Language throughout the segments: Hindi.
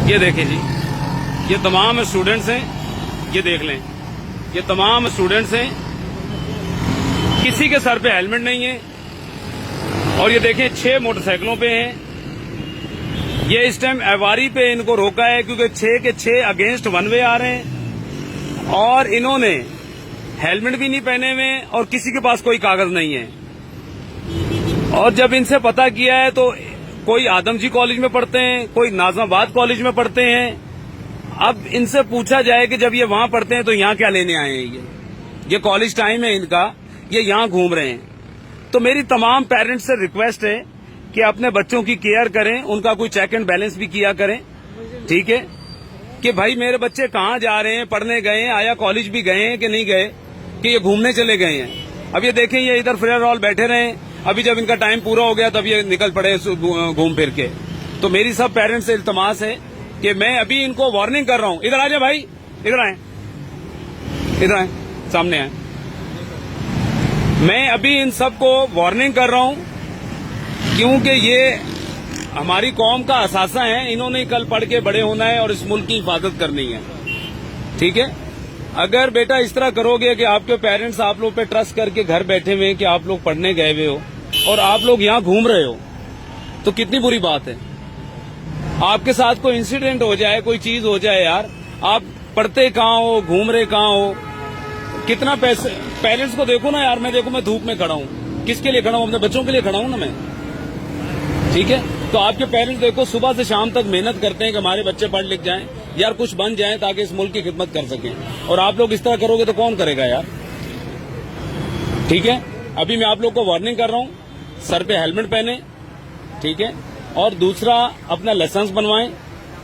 ये देखें जी, ये तमाम स्टूडेंट्स हैं, ये देख लें, ये तमाम स्टूडेंट्स हैं, किसी के सर पे हेलमेट नहीं है। और ये देखें 6 मोटरसाइकिलों पे हैं। ये इस टाइम अवारी पे इनको रोका है क्योंकि 6 के 6 अगेंस्ट वन वे आ रहे हैं और इन्होंने हेलमेट भी नहीं पहने हुए और किसी के पास कोई कागज नहीं है। और जब इनसे पता किया है तो कोई आदमजी कॉलेज में पढ़ते हैं, कोई नाजमाबाद कॉलेज में पढ़ते हैं। अब इनसे पूछा जाए कि जब ये वहां पढ़ते हैं तो यहाँ क्या लेने आए हैं? ये कॉलेज टाइम है इनका, ये यहाँ घूम रहे हैं। तो मेरी तमाम पेरेंट्स से रिक्वेस्ट है कि अपने बच्चों की केयर करें, उनका कोई चेक एंड बैलेंस भी किया करें, ठीक है, कि भाई मेरे बच्चे कहाँ जा रहे हैं, पढ़ने गए हैं, आया कॉलेज भी गए हैं कि नहीं गए, कि ये घूमने चले गए हैं। अब ये देखें, ये इधर फ्री ऑल बैठे रहे, अभी जब इनका टाइम पूरा हो गया तब ये निकल पड़े घूम फिर के। तो मेरी सब पेरेंट्स से इल्तमास है कि मैं अभी इनको वार्निंग कर रहा हूँ, इधर आ जाए भाई, इधर आए, इधर आए, सामने आए। मैं अभी इन सबको वार्निंग कर रहा हूँ क्योंकि ये हमारी कौम का असासा है, इन्होंने कल पढ़ के बड़े होना है और इस मुल्क की हिफाजत करनी है, ठीक है। अगर बेटा इस तरह करोगे कि आपके पेरेंट्स आप लोग पे ट्रस्ट करके घर बैठे हुए हैं कि आप लोग पढ़ने गए हुए हो और आप लोग यहाँ घूम रहे हो, तो कितनी बुरी बात है। आपके साथ कोई इंसिडेंट हो जाए, कोई चीज हो जाए, यार आप पढ़ते कहाँ हो, घूम रहे कहाँ हो, कितना पैसे। पेरेंट्स को देखो ना यार, मैं देखो मैं धूप में खड़ा हूँ, किसके लिए खड़ा हूँ? अपने बच्चों के लिए खड़ा हूँ ना मैं, ठीक है। तो आपके पेरेंट्स देखो सुबह से शाम तक मेहनत करते हैं कि हमारे बच्चे पढ़ लिख जाएं, यार कुछ बन जाएं ताकि इस मुल्क की खिदमत कर सकें। और आप लोग इस तरह करोगे तो कौन करेगा यार, ठीक है। अभी मैं आप लोग को वार्निंग कर रहा हूँ, सर पे हेलमेट पहने, ठीक है, और दूसरा अपना लाइसेंस बनवाएं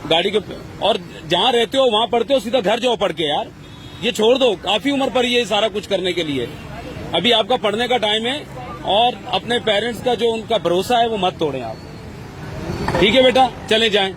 गाड़ी के, और जहां रहते हो वहां पढ़ते हो सीधा घर जाओ पढ़ के। यार ये छोड़ दो, काफी उम्र पर ये सारा कुछ करने के लिए। अभी आपका पढ़ने का टाइम है और अपने पेरेंट्स का जो उनका भरोसा है वो मत तोड़ें आप, ठीक है बेटा, चले जाएं।